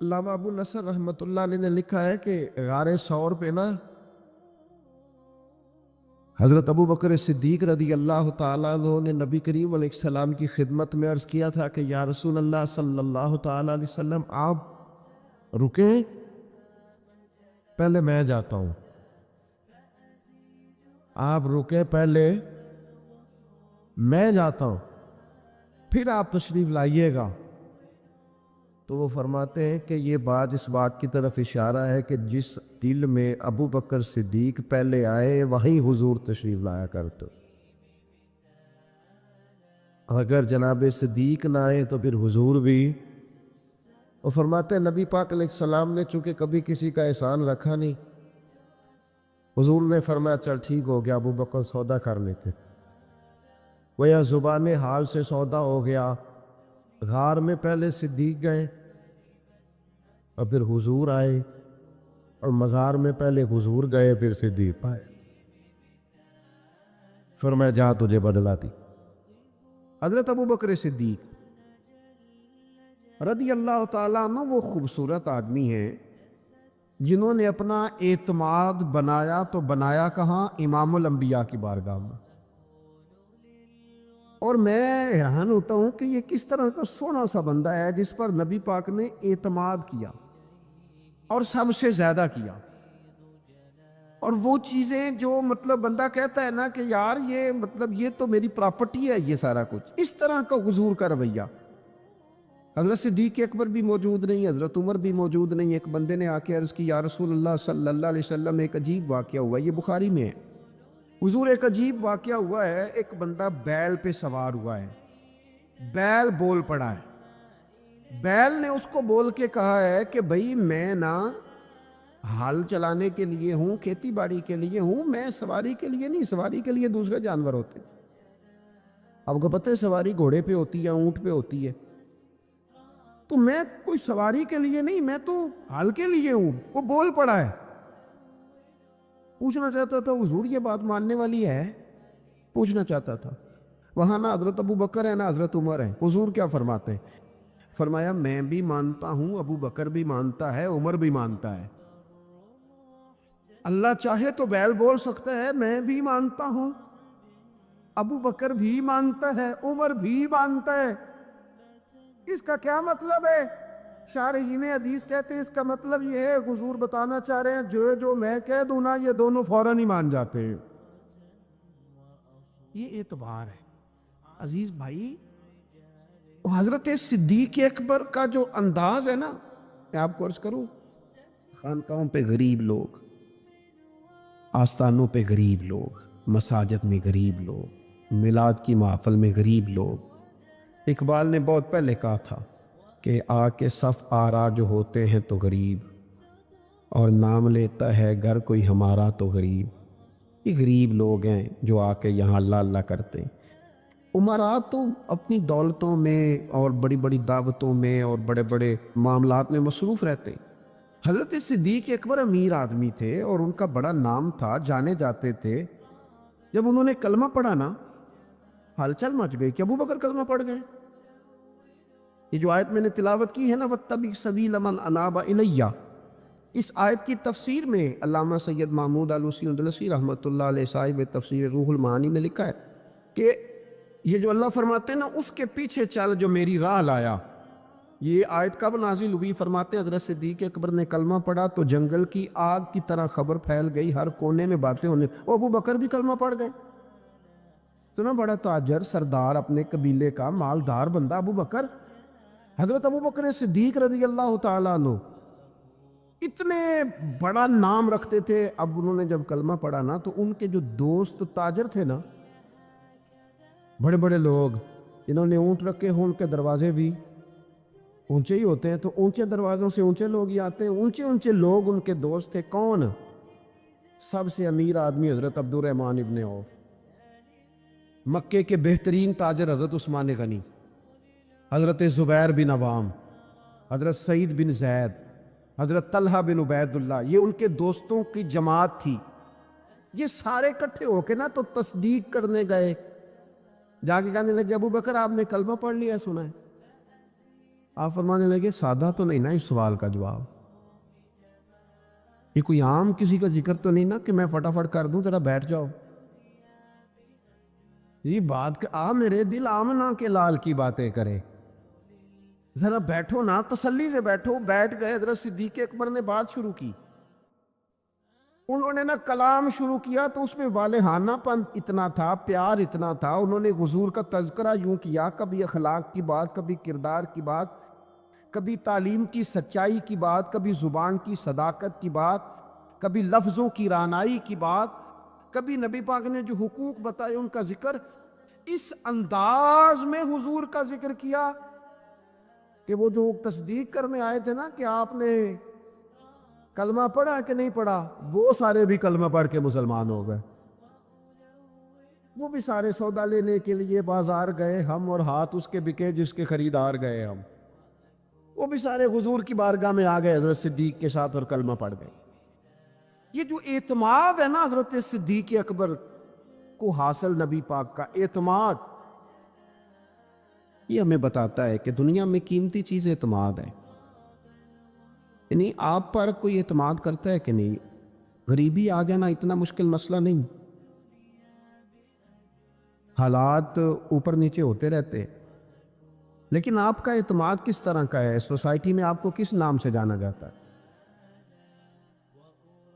علامہ ابو نصر رحمۃ اللہ علیہ نے لکھا ہے کہ غار ثور پہ نا حضرت ابو بکر صدیق رضی اللہ تعالیٰ عنہ نے نبی کریم علیہ السلام کی خدمت میں عرض کیا تھا کہ یا رسول اللہ صلی اللہ تعالیٰ علیہ وسلم آپ رکیں، پہلے میں جاتا ہوں، آپ رکیں پہلے میں جاتا ہوں، پھر آپ تشریف لائیے گا۔ تو وہ فرماتے ہیں کہ یہ بات اس بات کی طرف اشارہ ہے کہ جس دل میں ابو بکر صدیق پہلے آئے وہیں حضور تشریف لایا کرتے، اگر جناب صدیق نہ آئے تو پھر حضور بھی۔ وہ فرماتے ہیں نبی پاک علیہ السلام نے چونکہ کبھی کسی کا احسان رکھا نہیں، حضور نے فرمایا چل ٹھیک ہو گیا، ابو بکر سودا کر لیتے، وہ یا زبان حال سے سودا ہو گیا۔ غار میں پہلے صدیق گئے اور پھر حضور آئے، اور مزار میں پہلے حضور گئے پھر صدیق آئے، فرمایا جا تجھے بدلا دی۔ حضرت ابو بکر صدیق رضی اللہ تعالیٰ عنہ وہ خوبصورت آدمی ہیں جنہوں نے اپنا اعتماد بنایا تو بنایا کہاں؟ امام الانبیاء کی بارگاہ میں۔ اور میں حیران ہوتا ہوں کہ یہ کس طرح کا سونا سا بندہ ہے جس پر نبی پاک نے اعتماد کیا اور سب سے زیادہ کیا، اور وہ چیزیں جو بندہ کہتا ہے نا کہ یار یہ تو میری پراپرٹی ہے، یہ سارا کچھ، اس طرح کا حضور کا رویہ۔ حضرت صدیق اکبر بھی موجود نہیں، حضرت عمر بھی موجود نہیں۔ ایک بندے نے آ کے عرض کی یا رسول اللہ صلی اللہ علیہ وسلم ایک عجیب واقعہ ہوا، یہ بخاری میں ہے، حضور ایک عجیب واقعہ ہوا ہے، ایک بندہ بیل پہ سوار ہوا ہے، بیل بول پڑا ہے، بیل نے اس کو بول کے کہا ہے کہ بھائی میں نا ہل چلانے کے لیے ہوں، کھیتی باڑی کے لیے ہوں، میں سواری کے لیے نہیں، سواری کے لیے دوسرے جانور ہوتے ہیں۔ آپ کو پتہ ہے سواری گھوڑے پہ ہوتی ہے، اونٹ پہ ہوتی ہے، تو میں کوئی سواری کے لیے نہیں، میں تو ہل کے لیے ہوں۔ وہ بول پڑا ہے، پوچھنا چاہتا تھا حضور یہ بات ماننے والی ہے؟ پوچھنا چاہتا تھا۔ وہاں نہ حضرت ابو بکر ہے نہ حضرت عمر ہے، حضور کیا فرماتے ہیں؟ فرمایا میں بھی مانتا ہوں، ابو بکر بھی مانتا ہے، عمر بھی مانتا ہے، اللہ چاہے تو بیل بول سکتا ہے، میں بھی مانتا ہوں، ابو بکر بھی مانتا ہے، عمر بھی مانتا ہے۔ اس کا کیا مطلب ہے؟ شارحین حدیث کہتے ہیں اس کا مطلب یہ ہے، حضور بتانا چاہ رہے ہیں جو میں کہہ دوں نا یہ دونوں فوراً ہی مان جاتے ہیں۔ یہ اعتبار ہے عزیز بھائی۔ حضرت صدیق اکبر کا جو انداز ہے نا، میں آپ کو عرض کروں، خانقاہوں پہ غریب لوگ، آستانوں پہ غریب لوگ، مساجد میں غریب لوگ، میلاد کی محفل میں غریب لوگ۔ اقبال نے بہت پہلے کہا تھا کہ آ کے صف آرا جو ہوتے ہیں تو غریب، اور نام لیتا ہے گر کوئی ہمارا تو غریب۔ یہ غریب لوگ ہیں جو آ کے یہاں اللہ اللہ کرتے ہیں۔ عمراء تو اپنی دولتوں میں اور بڑی بڑی دعوتوں میں اور بڑے بڑے معاملات میں مصروف رہتے ہیں۔ حضرت صدیق اکبر امیر آدمی تھے اور ان کا بڑا نام تھا، جانے جاتے تھے۔ جب انہوں نے کلمہ پڑھا نا، ہلچل مچ گئی کہ ابو بکر کلمہ پڑھ گئے۔ یہ جو آیت میں نے تلاوت کی ہے نا وَاتَّبِعْ سَبِيلَ مَنْ أَنَابَ إِلَيَّ، اس آیت کی تفسیر میں علامہ سید محمود آلوسی اندلسی رحمۃ اللہ علیہ صاحب تفسیر روح المعانی نے لکھا ہے کہ یہ جو اللہ فرماتے ہیں نا اس کے پیچھے چل جو میری راہ لایا، یہ آیت کب نازل ہوئی؟ فرماتے ہیں حضرت صدیق اکبر نے کلمہ پڑھا تو جنگل کی آگ کی طرح خبر پھیل گئی، ہر کونے میں باتیں ہونے، وہ ابو بکر بھی کلمہ پڑھ گئے۔ سنا، بڑا تاجر سردار اپنے قبیلے کا مالدار بندہ ابو بکر، حضرت ابو بکر صدیق رضی اللہ تعالیٰ عنہ اتنے بڑا نام رکھتے تھے۔ اب انہوں نے جب کلمہ پڑھا نا تو ان کے جو دوست تاجر تھے نا، بڑے بڑے لوگ جنہوں نے اونٹ رکھے ہوں، ان کے دروازے بھی اونچے ہی ہوتے ہیں، تو اونچے دروازوں سے اونچے لوگ ہی آتے ہیں، اونچے اونچے لوگ ان کے دوست تھے۔ کون؟ سب سے امیر آدمی حضرت عبد الرحمن ابن عوف، مکے کے بہترین تاجر حضرت عثمان غنی، حضرت زبیر بن عوام، حضرت سعید بن زید، حضرت طلحہ بن عبید اللہ، یہ ان کے دوستوں کی جماعت تھی۔ یہ سارے اکٹھے ہو کے نا تو تصدیق کرنے گئے، جا کے کہنے لگے ابو بکر آپ نے کلمہ پڑھ لیا، سنا ہے؟ آپ فرمانے لگے سادہ تو نہیں نا اس سوال کا جواب، یہ کوئی عام کسی کا ذکر تو نہیں نا کہ میں فٹافٹ کر دوں ذرا بیٹھ جاؤ، یہ بات کہ میرے دل آمنہ کے لال کی باتیں کرے، ذرا بیٹھو نا، تسلی سے بیٹھو۔ بیٹھ گئے، حضرت صدیق اکبر نے بات شروع کی، انہوں نے نا کلام شروع کیا تو اس میں والہانہ پن اتنا تھا، پیار اتنا تھا، انہوں نے حضور کا تذکرہ یوں کیا، کبھی اخلاق کی بات، کبھی کردار کی بات، کبھی تعلیم کی سچائی کی بات، کبھی زبان کی صداقت کی بات، کبھی لفظوں کی رعنائی کی بات، کبھی نبی پاک نے جو حقوق بتائے ان کا ذکر، اس انداز میں حضور کا ذکر کیا کہ وہ جو تصدیق کرنے آئے تھے نا کہ آپ نے کلمہ پڑھا کہ نہیں پڑھا، وہ سارے بھی کلمہ پڑھ کے مسلمان ہو گئے، وہ بھی سارے سودا لینے کے لیے بازار گئے ہم، اور ہاتھ اس کے بکے جس کے خریدار گئے ہم، وہ بھی سارے حضور کی بارگاہ میں آ گئے حضرت صدیق کے ساتھ اور کلمہ پڑھ گئے۔ یہ جو اعتماد ہے نا حضرت صدیق اکبر کو حاصل، نبی پاک کا اعتماد، یہ ہمیں بتاتا ہے کہ دنیا میں قیمتی چیز اعتماد ہے۔ یعنی آپ پر کوئی اعتماد کرتا ہے کہ نہیں؟ غریبی آ گیا نا، اتنا مشکل مسئلہ نہیں، حالات اوپر نیچے ہوتے رہتے، لیکن آپ کا اعتماد کس طرح کا ہے؟ سوسائٹی میں آپ کو کس نام سے جانا جاتا ہے؟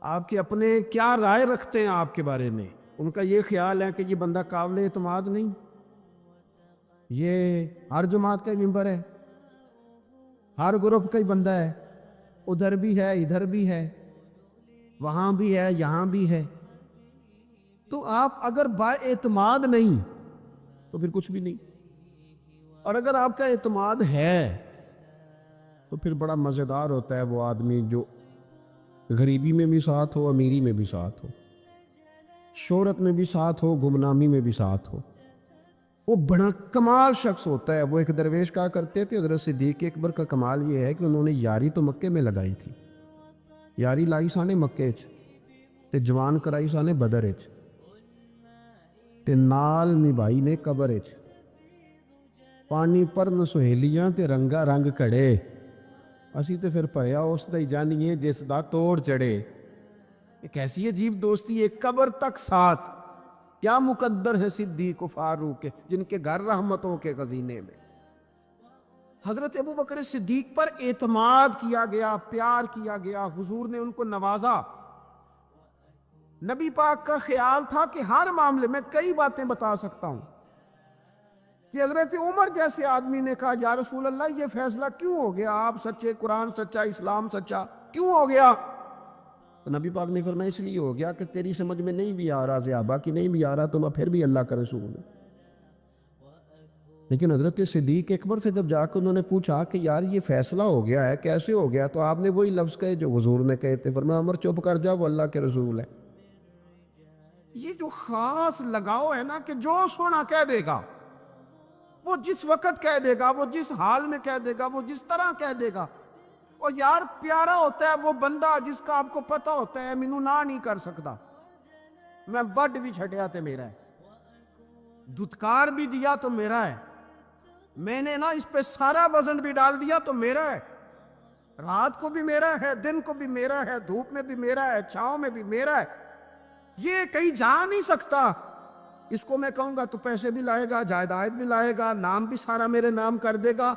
آپ کے اپنے کیا رائے رکھتے ہیں آپ کے بارے میں؟ ان کا یہ خیال ہے کہ یہ بندہ قابل اعتماد نہیں، یہ ہر جماعت کا ممبر ہے، ہر گروپ کا ہی بندہ ہے، ادھر بھی ہے ادھر بھی ہے، وہاں بھی ہے یہاں بھی ہے۔ تو آپ اگر با اعتماد نہیں تو پھر کچھ بھی نہیں، اور اگر آپ کا اعتماد ہے تو پھر بڑا مزیدار ہوتا ہے وہ آدمی جو غریبی میں بھی ساتھ ہو، امیری میں بھی ساتھ ہو، شہرت میں بھی ساتھ ہو، گمنامی میں بھی ساتھ ہو، وہ بڑا کمال شخص ہوتا ہے۔ وہ ایک درویش کہا کرتے تھے حضرت صدیق اکبر کا کمال یہ ہے کہ انہوں نے یاری تو مکے میں لگائی تھی، یاری لائی سانے مکے چ تے جوان کرائی سانے بدر چ تے نال نبھائی نے قبر چ، پانی پرن سہیلیاں تے رنگا رنگ کڑے، اسی تے پھر پیا اس دا ہی جانیے جس دا توڑ چڑھے۔ ایک ایسی عجیب دوستی، ایک قبر تک ساتھ، کیا مقدر ہے صدیق و فاروق کے، جن کے گھر رحمتوں کے خزینے میں۔ حضرت ابوبکر صدیق پر اعتماد کیا گیا، پیار کیا گیا، حضور نے ان کو نوازا۔ نبی پاک کا خیال تھا کہ ہر معاملے میں کئی باتیں بتا سکتا ہوں، کہ حضرت عمر جیسے آدمی نے کہا یا رسول اللہ یہ فیصلہ کیوں ہو گیا، آپ سچے، قرآن سچا، اسلام سچا، کیوں ہو گیا؟ تو نبی پاک نے فرمایا اس لیے ہو گیا کہ تیری سمجھ میں نہیں بھی آ رہا، صحابہ کی نہیں بھی آ رہا، تو پھر بھی اللہ کا رسول ہے۔ لیکن حضرت صدیق اکبر سے جب جا کے انہوں نے پوچھا کہ یار یہ فیصلہ ہو گیا ہے، کیسے ہو گیا؟ تو آپ نے وہی لفظ کہے جو حضور نے کہے تھے، فرمایا عمر چپ کر جا، وہ اللہ کے رسول ہے۔ یہ جو خاص لگاؤ ہے نا کہ جو سونا کہہ دے گا، وہ جس وقت کہہ دے گا، وہ جس حال میں کہہ دے گا، وہ جس طرح کہہ دے گا، اور یار پیارا ہوتا ہے وہ بندہ جس کا آپ کو پتہ ہوتا ہے مینوں نہ نہیں کر سکتا، میں وڈ بھی چھٹیا تے میرا ہے، دھتکار بھی دیا تو میرا ہے، میں نے نا اس پہ سارا وزن بھی ڈال دیا تو میرا ہے، رات کو بھی میرا ہے، دن کو بھی میرا ہے، دھوپ میں بھی میرا ہے، چھاؤں میں بھی میرا ہے، یہ کہیں جا نہیں سکتا۔ اس کو میں کہوں گا تو پیسے بھی لائے گا، جائیداد بھی لائے گا، نام بھی سارا میرے نام کر دے گا۔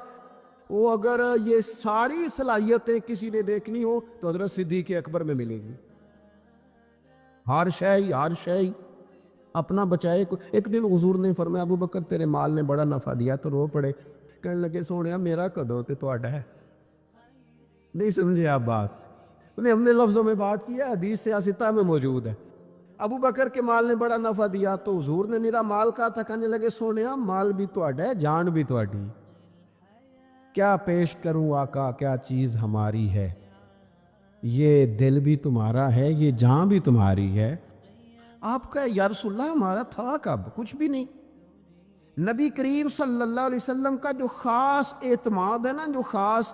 وہ اگر یہ ساری صلاحیتیں کسی نے دیکھنی ہو تو حضرت صدیق اکبر میں ملے گی، ہر شے اپنا بچائے۔ ایک دن حضور نے فرمایا ابو بکر تیرے مال نے بڑا نفع دیا، تو رو پڑے، کہنے لگے سونیا میرا کدو تے تہاڈا ہے، نہیں سمجھے آپ بات؟ ہم نے لفظوں میں بات کی ہے، حدیث سیاستہ میں موجود ہے۔ ابو بکر کے مال نے بڑا نفع دیا تو حضور نے میرا مال کہا تھا، کہنے لگے سونیا مال بھی تہاڈا ہے، جان بھی تہاڈی، کیا پیش کروں آقا، کیا چیز ہماری ہے، یہ دل بھی تمہارا ہے، یہ جان بھی تمہاری ہے۔ آپ کا یا رسول اللہ ہمارا تھا کب؟ کچھ بھی نہیں۔ نبی کریم صلی اللہ علیہ وسلم کا جو خاص اعتماد ہے نا، جو خاص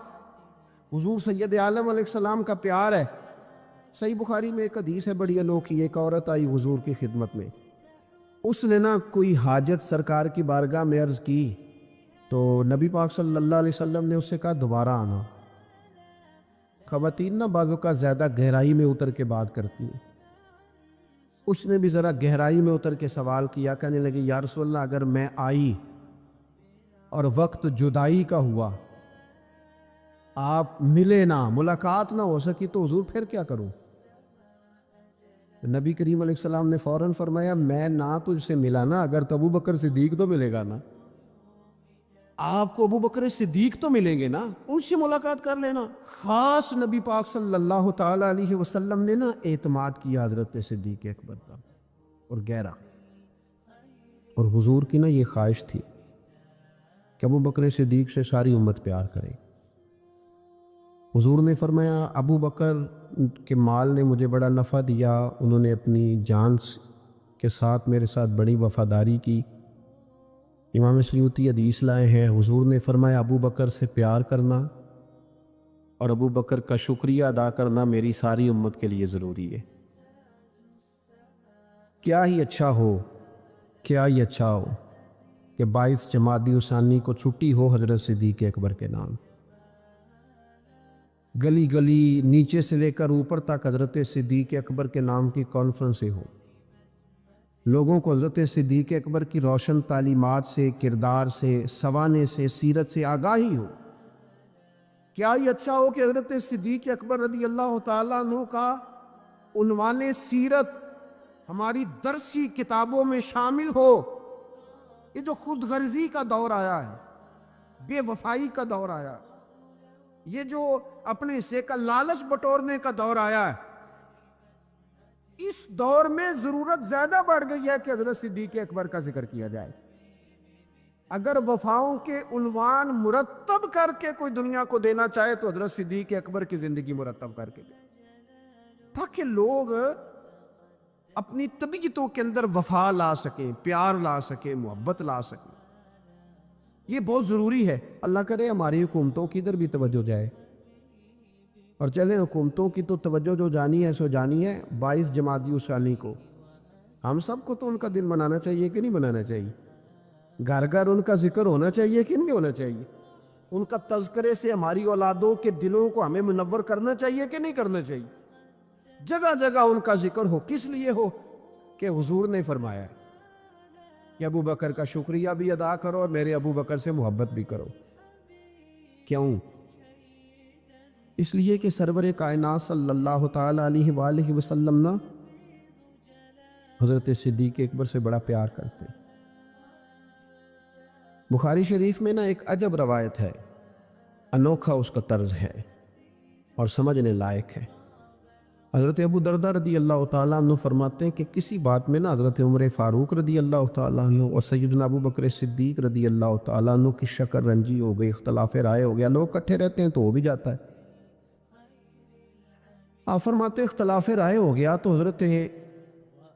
حضور سید عالم علیہ السلام کا پیار ہے۔ صحیح بخاری میں ایک حدیث ہے بڑی انوکھی، ایک عورت آئی حضور کی خدمت میں، اس نے نا کوئی حاجت سرکار کی بارگاہ میں عرض کی تو نبی پاک صلی اللہ علیہ وسلم نے اس سے کہا دوبارہ آنا۔ خواتین نا بعضوں کا زیادہ گہرائی میں اتر کے بات کرتی ہیں، اس نے بھی ذرا گہرائی میں اتر کے سوال کیا، کہنے لگی یا رسول اللہ اگر میں آئی اور وقت جدائی کا ہوا، آپ ملے نہ، ملاقات نہ ہو سکی، تو حضور پھر کیا کروں؟ نبی کریم علیہ السلام نے فوراً فرمایا میں نہ تجھ سے ملا نا، اگر تو ابو بکر صدیق تو ملے گا نا، آپ کو ابو بکر صدیق تو ملیں گے نا، ان سے ملاقات کر لینا۔ خاص نبی پاک صلی اللہ تعالی علیہ وسلم نے نا اعتماد کیا حضرت صدیق اکبر کا، اور گہرا، اور حضور کی نا یہ خواہش تھی کہ ابو بکر صدیق سے ساری امت پیار کرے۔ حضور نے فرمایا ابو بکر کے مال نے مجھے بڑا نفع دیا، انہوں نے اپنی جان کے ساتھ میرے ساتھ بڑی وفاداری کی۔ امام سیوطی حدیث لائے ہیں، حضور نے فرمایا ابو بکر سے پیار کرنا اور ابو بکر کا شکریہ ادا کرنا میری ساری امت کے لیے ضروری ہے۔ کیا ہی اچھا ہو کہ 22 جمادی الثانی کو چھٹی ہو حضرت صدیق اکبر کے نام، گلی گلی نیچے سے لے کر اوپر تک حضرت صدیق اکبر کے نام کی کانفرنسیں ہو، لوگوں کو حضرت صدیق اکبر کی روشن تعلیمات سے، کردار سے، سوانے سے، سیرت سے آگاہی ہو۔ کیا ہی اچھا ہو کہ حضرت صدیق اکبر رضی اللہ تعالیٰ عنہ کا عنوان سیرت ہماری درسی کتابوں میں شامل ہو۔ یہ جو خود غرضی کا دور آیا ہے، بے وفائی کا دور آیا ہے، یہ جو اپنے حصے کا لالچ بٹورنے کا دور آیا ہے، اس دور میں ضرورت زیادہ بڑھ گئی ہے کہ حضرت صدیق اکبر کا ذکر کیا جائے۔ اگر وفاؤں کے عنوان مرتب کر کے کوئی دنیا کو دینا چاہے تو حضرت صدیق اکبر کی زندگی مرتب کر کے دے، تاکہ لوگ اپنی طبیعتوں کے اندر وفا لا سکیں، پیار لا سکیں، محبت لا سکیں۔ یہ بہت ضروری ہے۔ اللہ کرے ہماری حکومتوں کی ادھر بھی توجہ جائے، اور چلیں حکومتوں کی تو توجہ جو جانی ہے سو جانی ہے 22 جمادی الثانی کو۔ ہم سب کو تو ان کا دن منانا چاہیے کہ نہیں منانا چاہیے؟ گھر گھر ان کا ذکر ہونا چاہیے کہ نہیں ہونا چاہیے؟ ان کا تذکرے سے ہماری اولادوں کے دلوں کو ہمیں منور کرنا چاہیے کہ نہیں کرنا چاہیے؟ جگہ جگہ ان کا ذکر ہو، کس لیے ہو؟ کہ حضور نے فرمایا ہے کہ ابو بکر کا شکریہ بھی ادا کرو اور میرے ابو بکر سے محبت بھی کرو۔ کیوں؟ اس لیے کہ سرور کائنات صلی اللہ تعالی علیہ وآلہ وسلم نا حضرت صدیق اکبر سے بڑا پیار کرتے۔ بخاری شریف میں نا ایک عجب روایت ہے، انوکھا اس کا طرز ہے اور سمجھنے لائق ہے۔ حضرت ابو دردہ رضی اللہ تعالیٰ عنہ فرماتے ہیں کہ کسی بات میں نا حضرت عمر فاروق رضی اللہ تعالیٰ عنہ اور سیدنا ابو بکر صدیق رضی اللہ تعالیٰ عنہ کی شکر رنجی ہو گئی، اختلاف رائے ہو گیا، لوگ کٹھے رہتے ہیں تو ہو بھی جاتا ہے۔ آپ فرماتے ہیں اختلاف رائے ہو گیا تو حضرت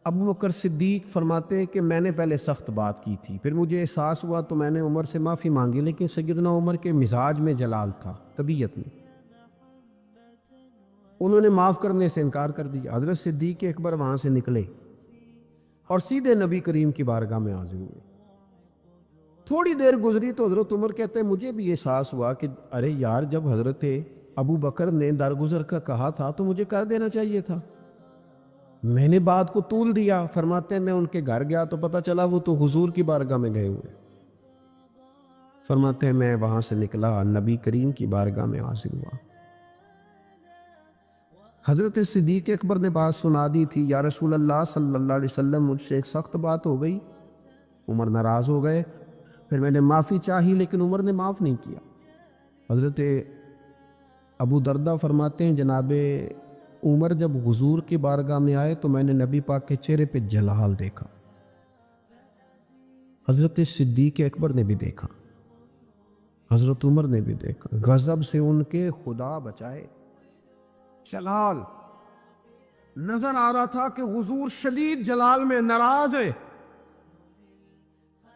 ابو بکر صدیق فرماتے ہیں کہ میں نے پہلے سخت بات کی تھی، پھر مجھے احساس ہوا تو میں نے عمر سے معافی مانگی، لیکن سیدنا عمر کے مزاج میں جلال تھا، طبیعت میں، انہوں نے معاف کرنے سے انکار کر دیا۔ حضرت صدیق اکبر وہاں سے نکلے اور سیدھے نبی کریم کی بارگاہ میں حاضر ہوئے۔ تھوڑی دیر گزری تو حضرت عمر کہتے ہیں مجھے بھی احساس ہوا کہ ارے یار، جب حضرت ابو بکر نے درگزر کا کہا تھا تو مجھے کر دینا چاہیے تھا، میں نے بات کو طول دیا۔ فرماتے ہیں میں ان کے گھر گیا تو پتہ چلا وہ تو حضور کی بارگاہ میں گئے ہوئے۔ فرماتے ہیں میں وہاں سے نکلا، نبی کریم کی بارگاہ میں حاضر ہوا۔ حضرت صدیق اکبر نے بات سنا دی تھی، یا رسول اللہ صلی اللہ علیہ وسلم مجھ سے ایک سخت بات ہو گئی، عمر ناراض ہو گئے، پھر میں نے معافی چاہی لیکن عمر نے معاف نہیں کیا۔ حضرت ابو دردہ فرماتے ہیں جناب عمر جب حضور کی بارگاہ میں آئے تو میں نے نبی پاک کے چہرے پہ جلال دیکھا، حضرت صدیق اکبر نے بھی دیکھا، حضرت عمر نے بھی دیکھا، غضب سے ان کے خدا بچائے، جلال نظر آ رہا تھا کہ حضور شدید جلال میں ناراض ہے۔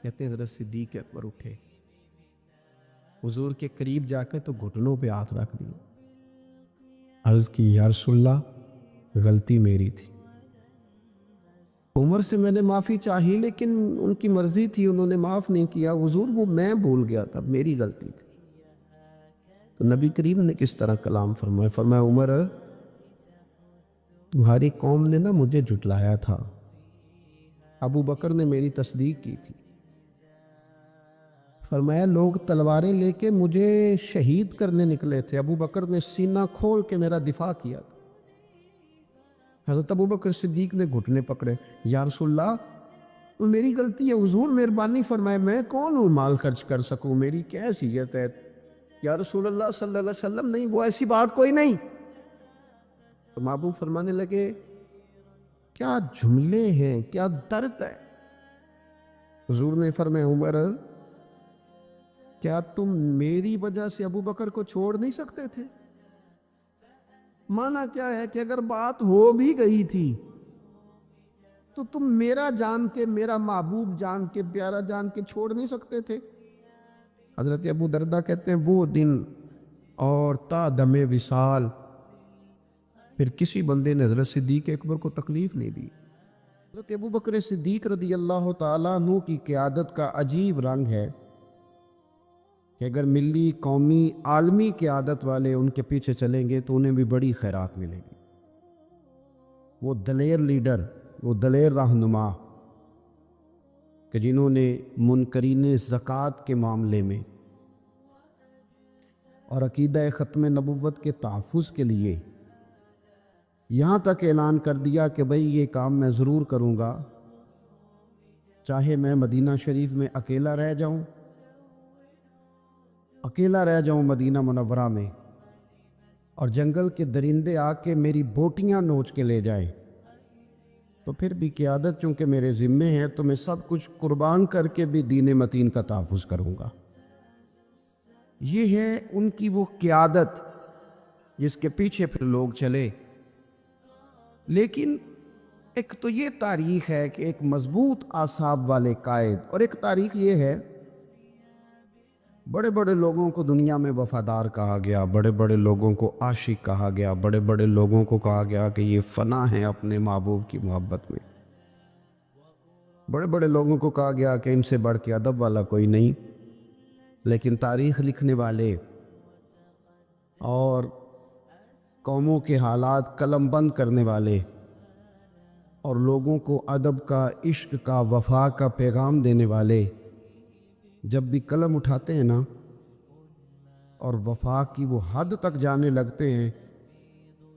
کہتے ہیں حضرت صدیق اکبر اٹھے، حضور کے قریب جا کے تو گھٹنوں پہ ہاتھ رکھ دی، عرض کی یا رسول اللہ غلطی میری تھی، عمر سے میں نے معافی چاہی لیکن ان کی مرضی تھی، انہوں نے معاف نہیں کیا۔ حضور وہ میں بھول گیا تھا، میری غلطی تھی۔ تو نبی کریم نے کس طرح کلام فرمایا؟ فرمایا عمر تمہاری قوم نے نا مجھے جھٹلایا تھا، ابو بکر نے میری تصدیق کی تھی۔ فرمایا لوگ تلواریں لے کے مجھے شہید کرنے نکلے تھے، ابو بکر نے سینہ کھول کے میرا دفاع کیا تھا۔ حضرت ابو بکر صدیق نے گھٹنے پکڑے، یا رسول اللہ میری غلطی ہے، حضور مہربانی فرمائے، میں کون ہوں مال خرچ کر سکوں، میری کیا حیثیت ہے؟ یا رسول اللہ صلی اللہ علیہ وسلم نہیں، وہ ایسی بات کوئی نہیں۔ تو محبوب فرمانے لگے کیا جملے ہیں، کیا درد ہے۔ حضور نے فرمایا عمر کیا تم میری وجہ سے ابو بکر کو چھوڑ نہیں سکتے تھے؟ مانا کیا ہے کہ اگر بات ہو بھی گئی تھی تو تم میرا جان کے، میرا محبوب جان کے، پیارا جان کے چھوڑ نہیں سکتے تھے؟ حضرت ابو دردہ کہتے ہیں وہ دن اور تا دم وصال پھر کسی بندے نے حضرت صدیق اکبر کو تکلیف نہیں دی۔ حضرت ابو بکر صدیق رضی اللہ تعالیٰ عنہ کی قیادت کا عجیب رنگ ہے کہ اگر ملی، قومی، عالمی قیادت والے ان کے پیچھے چلیں گے تو انہیں بھی بڑی خیرات ملے گی۔ وہ دلیر لیڈر، وہ دلیر رہنما کہ جنہوں نے منکرین زکوٰۃ کے معاملے میں اور عقیدہ ختم نبوت کے تحفظ کے لیے یہاں تک اعلان کر دیا کہ بھئی یہ کام میں ضرور کروں گا، چاہے میں مدینہ شریف میں اکیلا رہ جاؤں مدینہ منورہ میں، اور جنگل کے درندے آ کے میری بوٹیاں نوچ کے لے جائیں، تو پھر بھی قیادت چونکہ میرے ذمے ہے تو میں سب کچھ قربان کر کے بھی دین متین کا تحفظ کروں گا۔ یہ ہے ان کی وہ قیادت جس کے پیچھے پھر لوگ چلے۔ لیکن ایک تو یہ تاریخ ہے کہ ایک مضبوط اعصاب والے قائد، اور ایک تاریخ یہ ہے بڑے بڑے لوگوں کو دنیا میں وفادار کہا گیا، بڑے بڑے لوگوں کو عاشق کہا گیا، بڑے بڑے لوگوں کو کہا گیا کہ یہ فنا ہے اپنے محبوب کی محبت میں، بڑے بڑے لوگوں کو کہا گیا کہ ان سے بڑھ کے ادب والا کوئی نہیں۔ لیکن تاریخ لکھنے والے اور قوموں کے حالات قلم بند کرنے والے اور لوگوں کو ادب کا، عشق کا، وفا کا پیغام دینے والے جب بھی قلم اٹھاتے ہیں نا اور وفا کی وہ حد تک جانے لگتے ہیں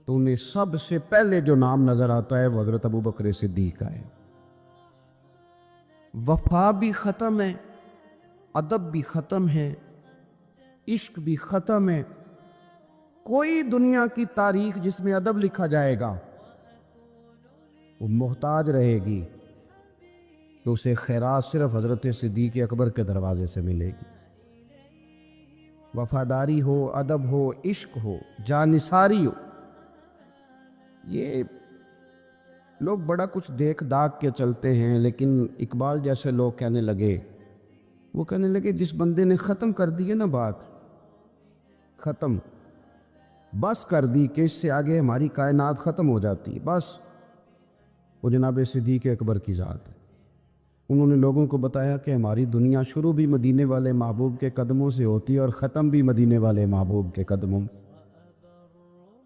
تو انہیں سب سے پہلے جو نام نظر آتا ہے وہ حضرت ابو بکر صدیق کا ہے۔ وفا بھی ختم ہے، ادب بھی ختم ہے، عشق بھی ختم ہے۔ کوئی دنیا کی تاریخ جس میں ادب لکھا جائے گا وہ محتاج رہے گی کہ اسے خیرات صرف حضرت صدیق اکبر کے دروازے سے ملے گی۔ وفاداری ہو، ادب ہو، عشق ہو، جانثاری ہو، یہ لوگ بڑا کچھ دیکھ داکھ کے چلتے ہیں۔ لیکن اقبال جیسے لوگ کہنے لگے جس بندے نے ختم کر دی ہے نا بات، ختم بس کر دی کہ اس سے آگے ہماری کائنات ختم ہو جاتی ہے، بس وہ جناب صدیق اکبر کی ذات ہے۔ انہوں نے لوگوں کو بتایا کہ ہماری دنیا شروع بھی مدینے والے محبوب کے قدموں سے ہوتی ہے اور ختم بھی مدینے والے محبوب کے قدموں سے۔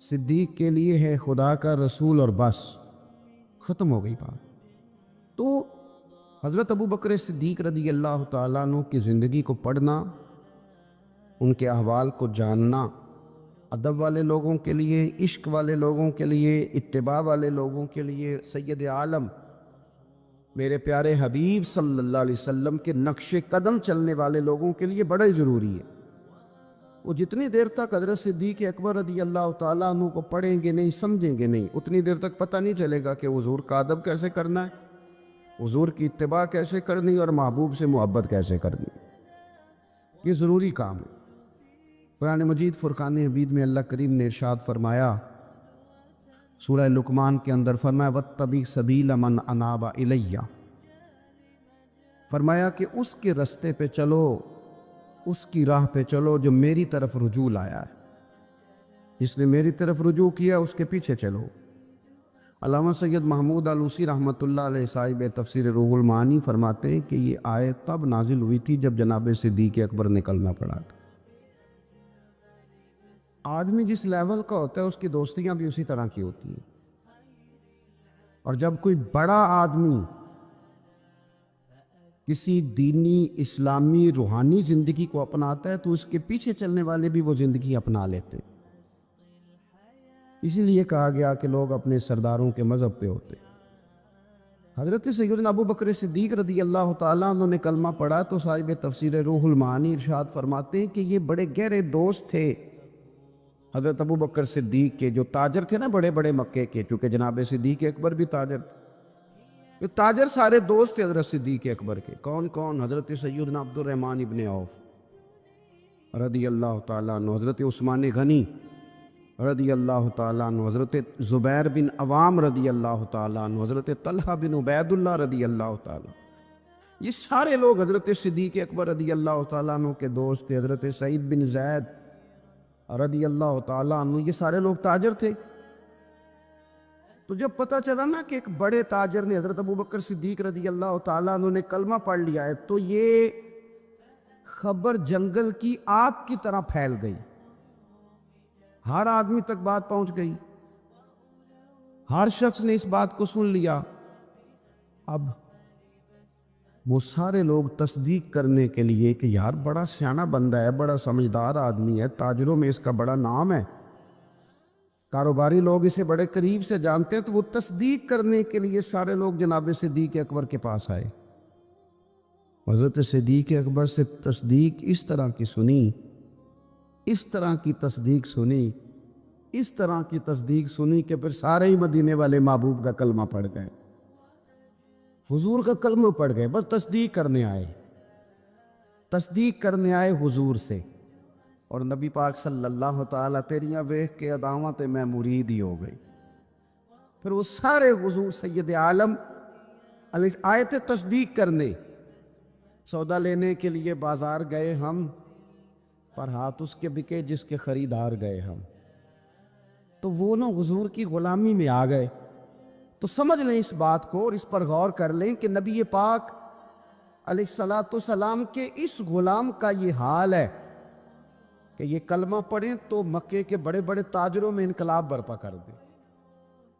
صدیق کے لیے ہے خدا کا رسول اور بس، ختم ہو گئی بات۔ تو حضرت ابو بکر صدیق رضی اللہ تعالیٰ عنہ کی زندگی کو پڑھنا، ان کے احوال کو جاننا، ادب والے لوگوں کے لیے، عشق والے لوگوں کے لیے، اتباع والے لوگوں کے لیے، سید عالم میرے پیارے حبیب صلی اللہ علیہ وسلم کے نقش قدم چلنے والے لوگوں کے لیے بڑا ہی ضروری ہے۔ وہ جتنی دیر تک حضرت صدیق اکبر رضی اللہ تعالیٰ عنہ کو پڑھیں گے نہیں، سمجھیں گے نہیں، اتنی دیر تک پتہ نہیں چلے گا کہ حضور کا ادب کیسے کرنا ہے، حضور کی اتباع کیسے کرنی اور محبوب سے محبت کیسے کرنی۔ یہ ضروری کام ہے۔ قرآن مجید فرقان حمید میں اللہ کریم نے ارشاد فرمایا، سورہ لقمان کے اندر فرمایا وَاتَّبِعْ سَبِیلَ مَنْ أَنَابَ إِلَيَّ، فرمایا کہ اس کے رستے پہ چلو، اس کی راہ پہ چلو جو میری طرف رجوع لایا ہے، جس نے میری طرف رجوع کیا اس کے پیچھے چلو۔ علامہ سید محمود آلوسی رحمۃ اللہ علیہ صاحب تفسیر روح المعانی فرماتے ہیں کہ یہ آیت تب نازل ہوئی تھی جب جناب صدیق اکبر نے کلمہ پڑھا تھا۔ آدمی جس لیول کا ہوتا ہے اس کی دوستیاں بھی اسی طرح کی ہوتی ہیں، اور جب کوئی بڑا آدمی کسی دینی اسلامی روحانی زندگی کو اپناتا ہے تو اس کے پیچھے چلنے والے بھی وہ زندگی اپنا لیتے ہیں۔ اسی لیے کہا گیا کہ لوگ اپنے سرداروں کے مذہب پہ ہوتے۔ حضرت سیدنا ابو بکر صدیق رضی اللہ تعالیٰ عنہ نے کلمہ پڑھا تو صاحب تفسیر روح المعانی ارشاد فرماتے ہیں کہ یہ بڑے گہرے دوست تھے حضرت ابو بکر صدیق کے، جو تاجر تھے نا بڑے بڑے مکے کے، چونکہ جناب صدیق اکبر بھی تاجر تھے۔ یہ تاجر سارے دوست تھے حضرت صدیق اکبر کے۔ کون کون؟ حضرت سیدنا عبد الرحمن ابن عوف رضی اللہ تعالیٰ عنہ، حضرت عثمان غنی رضی اللہ تعالیٰ عنہ، حضرت زبیر بن عوام رضی اللہ تعالیٰ عنہ، حضرت طلحہ بن عبید اللہ رضی اللہ تعالیٰ عنہ۔ یہ سارے لوگ حضرت صدیق اکبر رضی اللہ تعالیٰ عنہ کے دوست تھے۔ حضرت سعید بن زید رضی اللہ تعالیٰ عنہ، یہ سارے لوگ تاجر تھے۔ تو جب پتہ چلا نا کہ ایک بڑے تاجر نے، حضرت ابو بکر صدیق رضی اللہ تعالیٰ عنہ نے کلمہ پڑھ لیا ہے، تو یہ خبر جنگل کی آگ کی طرح پھیل گئی، ہر آدمی تک بات پہنچ گئی، ہر شخص نے اس بات کو سن لیا۔ اب وہ سارے لوگ تصدیق کرنے کے لیے کہ یار بڑا سیانہ بندہ ہے، بڑا سمجھدار آدمی ہے، تاجروں میں اس کا بڑا نام ہے، کاروباری لوگ اسے بڑے قریب سے جانتے ہیں، تو وہ تصدیق کرنے کے لیے سارے لوگ جناب صدیق اکبر کے پاس آئے۔ حضرت صدیق اکبر سے تصدیق اس طرح کی سنی، اس طرح کی تصدیق سنی، اس طرح کی تصدیق سنی کہ پھر سارے ہی مدینے والے محبوب کا کلمہ پڑھ گئے، حضور کا کلمہ پڑھ گئے، بس تصدیق کرنے آئے، تصدیق کرنے آئے حضور سے۔ اور نبی پاک صلی اللہ تعالیٰ تیریاں ویکھ کے اداواں تے میں مرید ہی ہو گئی۔ پھر وہ سارے حضور سید عالم آئے تھے تصدیق کرنے، سودا لینے کے لیے بازار گئے ہم، پر ہاتھ اس کے بکے جس کے خریدار گئے ہم۔ تو وہ نا حضور کی غلامی میں آ گئے۔ تو سمجھ لیں اس بات کو اور اس پر غور کر لیں کہ نبی پاک علیہ الصلاۃ والسلام کے اس غلام کا یہ حال ہے کہ یہ کلمہ پڑھیں تو مکے کے بڑے بڑے تاجروں میں انقلاب برپا کر دیں۔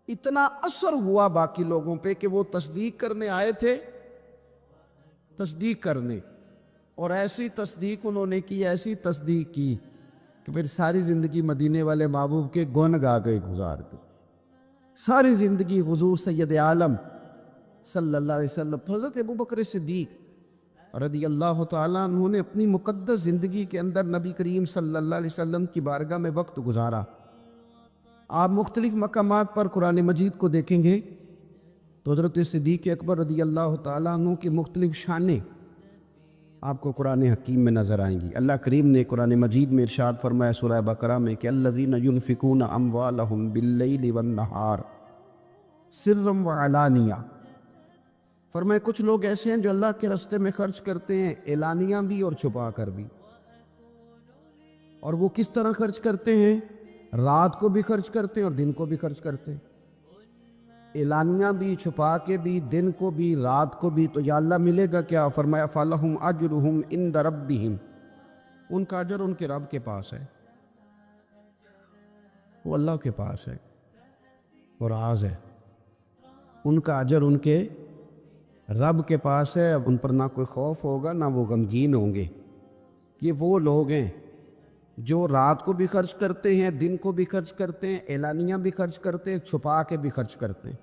اتنا اثر ہوا باقی لوگوں پہ کہ وہ تصدیق کرنے آئے تھے، تصدیق کرنے، اور ایسی تصدیق انہوں نے کی، ایسی تصدیق کی کہ پھر ساری زندگی مدینے والے محبوب کے گن گا کے گزار دی۔ ساری زندگی حضور سید عالم صلی اللہ علیہ وسلم، حضرت ابو بکر صدیق رضی اللہ تعالیٰ عنہ نے اپنی مقدس زندگی کے اندر نبی کریم صلی اللہ علیہ وسلم کی بارگاہ میں وقت گزارا۔ آپ مختلف مقامات پر قرآن مجید کو دیکھیں گے تو حضرت صدیق اکبر رضی اللہ تعالیٰ عنہ کی مختلف شانیں آپ کو قرآن حکیم میں نظر آئیں گی۔ اللہ کریم نے قرآن مجید میں ارشاد فرمایا سورہ بقرہ میں کہ الذین ینفقون اموالہم باللیل والنہار سرا وعلانیہ، فرمایا کچھ لوگ ایسے ہیں جو اللہ کے راستے میں خرچ کرتے ہیں اعلانیہ بھی اور چھپا کر بھی۔ اور وہ کس طرح خرچ کرتے ہیں؟ رات کو بھی خرچ کرتے ہیں اور دن کو بھی خرچ کرتے ہیں، اعلانیہ بھی، چھپا کے بھی، دن کو بھی، رات کو بھی۔ تو یا اللہ ملے گا کیا؟ فرمایا فَلَهُمْ أَجْرُهُمْ عِنْدَ رَبِّهِمْ، ان کا اجر ان کے رب کے پاس ہے، وہ اللہ کے پاس ہے، اور راز ہے، ان کا اجر ان کے رب کے پاس ہے۔ اب ان پر نہ کوئی خوف ہوگا نہ وہ غمگین ہوں گے۔ یہ وہ لوگ ہیں جو رات کو بھی خرچ کرتے ہیں، دن کو بھی خرچ کرتے ہیں، اعلانیہ بھی خرچ کرتے ہیں، چھپا کے بھی خرچ کرتے ہیں۔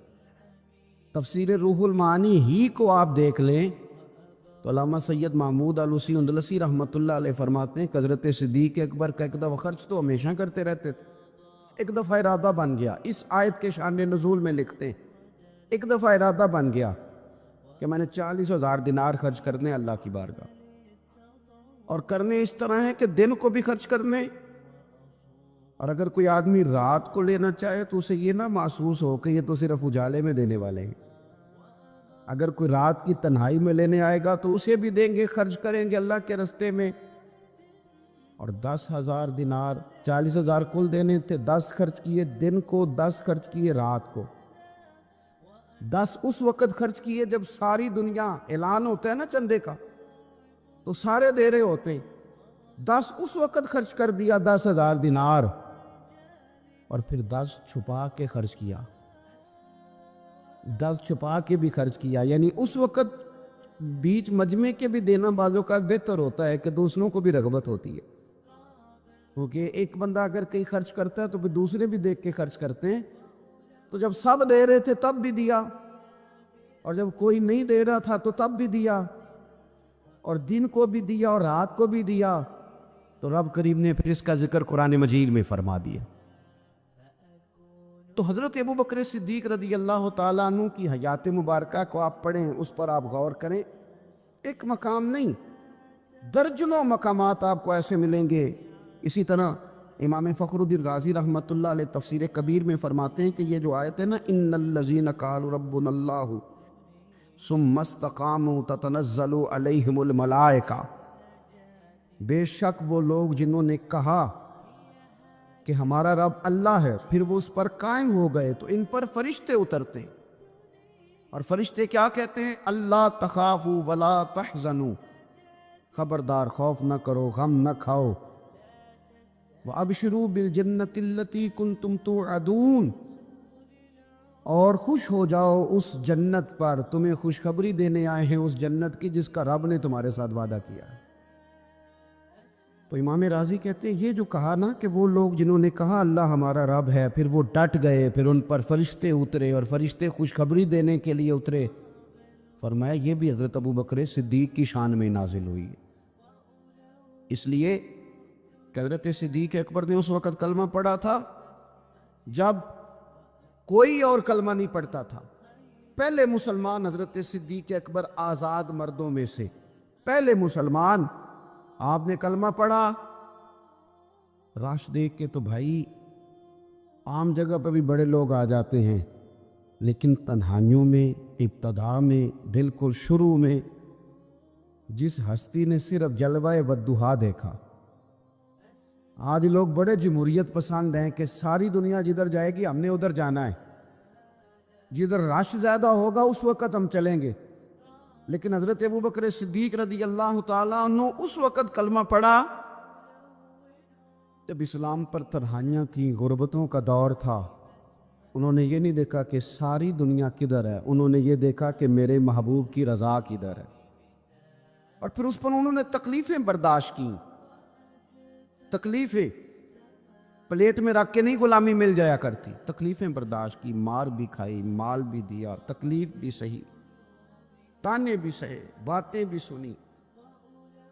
تفسیر روح المعانی ہی کو آپ دیکھ لیں تو علامہ سید محمود آلوسی اندلسی رحمۃ اللہ علیہ فرماتے ہیں کہ حضرت صدیق اکبر کا ایک دفعہ خرچ تو ہمیشہ کرتے رہتے تھے، ایک دفعہ ارادہ بن گیا، اس آیت کے شان نزول میں لکھتے ہیں ایک دفعہ ارادہ بن گیا کہ میں نے 40,000 دینار خرچ کرنے اللہ کی بارگاہ، اور کرنے اس طرح ہے کہ دن کو بھی خرچ کرنے، اور اگر کوئی آدمی رات کو لینا چاہے تو اسے یہ نہ محسوس ہو کہ یہ تو صرف اجالے میں دینے والے ہیں۔ اگر کوئی رات کی تنہائی میں لینے آئے گا تو اسے بھی دیں گے، خرچ کریں گے اللہ کے راستے میں۔ اور 10,000 دینار، 40,000 کل دینے تھے، 10 خرچ کیے دن کو، 10 خرچ کیے رات کو۔ 10 اس وقت خرچ کیے جب ساری دنیا اعلان ہوتا ہے نا چندے کا تو سارے دے رہے ہوتے ہیں. 10 اس وقت خرچ کر دیا 10,000 دینار, اور پھر 10 چھپا کے خرچ کیا, 10 چھپا کے بھی خرچ کیا. یعنی اس وقت بیچ مجمع کے بھی دینا بعضوں کا بہتر ہوتا ہے کہ دوسروں کو بھی رغبت ہوتی ہے, کیونکہ ایک بندہ اگر کہیں خرچ کرتا ہے تو پھر دوسرے بھی دیکھ کے خرچ کرتے ہیں. تو جب سب دے رہے تھے تب بھی دیا, اور جب کوئی نہیں دے رہا تھا تو تب بھی دیا, اور دن کو بھی دیا اور رات کو بھی دیا. تو رب کریم نے پھر اس کا ذکر قرآن مجید میں فرما دیا. تو حضرت ابو بکر صدیق رضی اللہ تعالیٰ عنہ کی حیات مبارکہ کو آپ پڑھیں, اس پر آپ غور کریں. ایک مقام نہیں, درجنوں مقامات آپ کو ایسے ملیں گے. اسی طرح امام فخر الدین رازی رحمۃ اللہ علیہ تفسیر کبیر میں فرماتے ہیں کہ یہ جو آیت ہے نا, ان الذین قالوا ربنا اللہ ثم استقاموا تتنزل علیہم الملائکہ, بے شک وہ لوگ جنہوں نے کہا کہ ہمارا رب اللہ ہے پھر وہ اس پر قائم ہو گئے تو ان پر فرشتے اترتے ہیں. اور فرشتے کیا کہتے ہیں؟ اللہ تخافوا ولا تحزنوا, خبردار خوف نہ کرو, غم نہ کھاؤ. وَأَبْشِرُوا بِالْجَنَّةِ الَّتِي كُنْتُمْ تُوعَدُونَ, اور خوش ہو جاؤ اس جنت پر, تمہیں خوشخبری دینے آئے ہیں اس جنت کی جس کا رب نے تمہارے ساتھ وعدہ کیا ہے. تو امام راضی کہتے ہیں یہ جو کہا نا کہ وہ لوگ جنہوں نے کہا اللہ ہمارا رب ہے پھر وہ ڈٹ گئے, پھر ان پر فرشتے اترے اور فرشتے خوشخبری دینے کے لیے اترے, فرمایا یہ بھی حضرت ابو بکر صدیق کی شان میں نازل ہوئی ہے. اس لیے کہ حضرت صدیق اکبر نے اس وقت کلمہ پڑھا تھا جب کوئی اور کلمہ نہیں پڑھتا تھا. پہلے مسلمان حضرت صدیق اکبر آزاد مردوں میں سے پہلے مسلمان, آپ نے کلمہ پڑھا. رش دیکھ کے تو بھائی عام جگہ پہ بھی بڑے لوگ آ جاتے ہیں, لیکن تنہائیوں میں, ابتدا میں, بالکل شروع میں جس ہستی نے صرف جلوہ والضحیٰ دیکھا. آج لوگ بڑے جمہوریت پسند ہیں کہ ساری دنیا جدھر جائے گی ہم نے ادھر جانا ہے, جدھر رش زیادہ ہوگا اس وقت ہم چلیں گے. لیکن حضرت ابو بکر صدیق رضی اللہ تعالیٰ عنہ اس وقت کلمہ پڑھا جب اسلام پر تنہائیاں تھیں, غربتوں کا دور تھا. انہوں نے یہ نہیں دیکھا کہ ساری دنیا کدھر ہے, انہوں نے یہ دیکھا کہ میرے محبوب کی رضا کدھر ہے. اور پھر اس پر انہوں نے تکلیفیں برداشت کی. تکلیفیں پلیٹ میں رکھ کے نہیں غلامی مل جایا کرتی, تکلیفیں برداشت کی, مار بھی کھائی, مال بھی دیا, تکلیف بھی سہی, تانے بھی سہے, باتیں بھی سنی.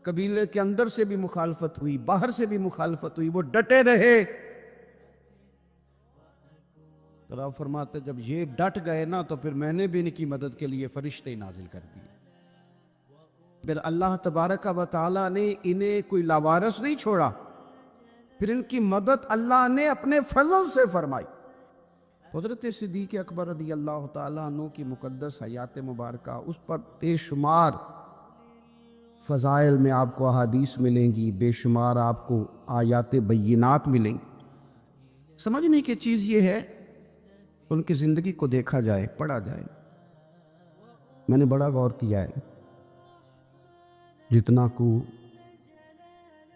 قبیلے کے اندر سے بھی مخالفت ہوئی, باہر سے بھی مخالفت ہوئی, وہ ڈٹے رہے. تو آپ فرماتے جب یہ ڈٹ گئے نا تو پھر میں نے بھی ان کی مدد کے لیے فرشتے نازل کر دیے. پھر اللہ تبارک و تعالیٰ نے انہیں کوئی لاوارث نہیں چھوڑا, پھر ان کی مدد اللہ نے اپنے فضل سے فرمائی. حضرت صدیق اکبر رضی اللہ تعالیٰ عنہ کی مقدس حیات مبارکہ, اس پر بے شمار فضائل میں آپ کو احادیث ملیں گی, بے شمار آپ کو آیات بینات ملیں گی. سمجھنے کی چیز یہ ہے ان کی زندگی کو دیکھا جائے, پڑھا جائے. میں نے بڑا غور کیا ہے, جتنا کو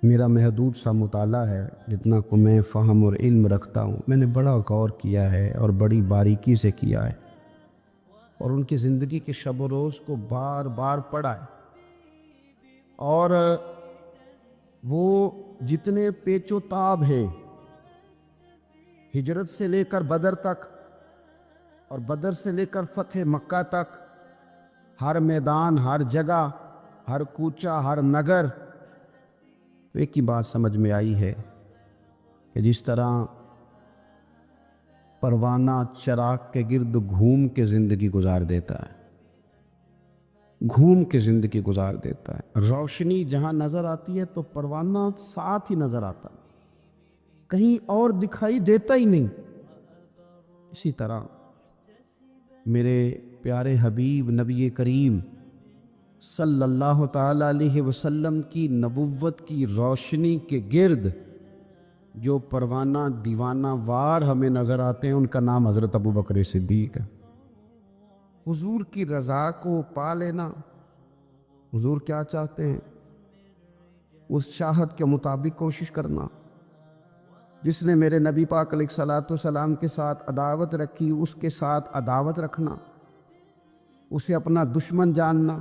میرا محدود سا مطالعہ ہے, جتنا کو میں فہم اور علم رکھتا ہوں, میں نے بڑا غور کیا ہے اور بڑی باریکی سے کیا ہے, اور ان کی زندگی کے شب و روز کو بار بار پڑھا ہے. اور وہ جتنے پیچ و تاب ہیں ہجرت سے لے کر بدر تک اور بدر سے لے کر فتح مکہ تک, ہر میدان, ہر جگہ, ہر کوچہ, ہر نگر, ایک ہی بات سمجھ میں آئی ہے کہ جس طرح پروانہ چراغ کے گرد گھوم کے زندگی گزار دیتا ہے, گھوم کے زندگی گزار دیتا ہے, روشنی جہاں نظر آتی ہے تو پروانہ ساتھ ہی نظر آتا, کہیں اور دکھائی دیتا ہی نہیں. اسی طرح میرے پیارے حبیب نبی کریم صلی اللہ تعالیٰ علیہ وسلم کی نبوت کی روشنی کے گرد جو پروانہ دیوانہ وار ہمیں نظر آتے ہیں ان کا نام حضرت ابو بکر صدیق ہے. حضور کی رضا کو پا لینا۔ حضور کیا چاہتے ہیں اس چاہت کے مطابق کوشش کرنا۔ جس نے میرے نبی پاک علیہ الصلوۃ والسلام کے ساتھ عداوت رکھی اس کے ساتھ عداوت رکھنا، اسے اپنا دشمن جاننا۔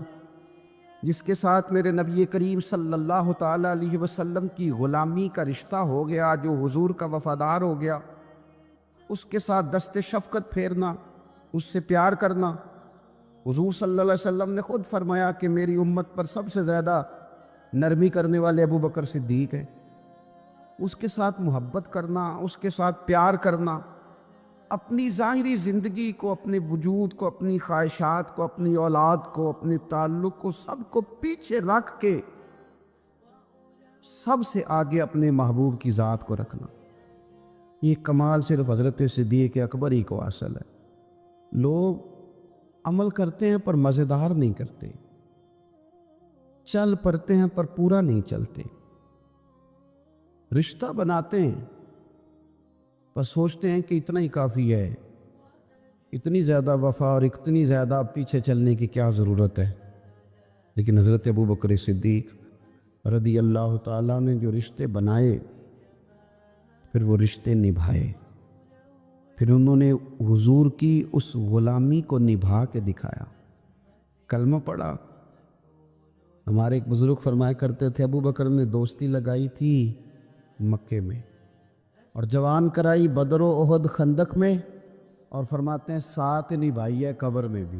جس کے ساتھ میرے نبی کریم صلی اللہ تعالیٰ علیہ وسلم کی غلامی کا رشتہ ہو گیا، جو حضور کا وفادار ہو گیا، اس کے ساتھ دست شفقت پھیرنا، اس سے پیار کرنا۔ حضور صلی اللہ علیہ وسلم نے خود فرمایا کہ میری امت پر سب سے زیادہ نرمی کرنے والے ابو بکر صدیق ہیں۔ اس کے ساتھ محبت کرنا، اس کے ساتھ پیار کرنا، اپنی ظاہری زندگی کو، اپنے وجود کو، اپنی خواہشات کو، اپنی اولاد کو، اپنے تعلق کو، سب کو پیچھے رکھ کے سب سے آگے اپنے محبوب کی ذات کو رکھنا۔ یہ کمال صرف حضرت صدیق اکبر ہی کو حاصل ہے۔ لوگ عمل کرتے ہیں پر مزیدار نہیں کرتے، چل پڑتے ہیں پر پورا نہیں چلتے، رشتہ بناتے ہیں بس سوچتے ہیں کہ اتنا ہی کافی ہے، اتنی زیادہ وفا اور اتنی زیادہ پیچھے چلنے کی کیا ضرورت ہے۔ لیکن حضرت ابو بکر صدیق رضی اللہ تعالیٰ نے جو رشتے بنائے، پھر وہ رشتے نبھائے، پھر انہوں نے حضور کی اس غلامی کو نبھا کے دکھایا۔ کلمہ پڑھا۔ ہمارے ایک بزرگ فرمایا کرتے تھے ابو بکر نے دوستی لگائی تھی مکے میں، اور جوان کرائی بدر و احد خندق میں، اور فرماتے ہیں ساتھ نبھائی ہے قبر میں بھی۔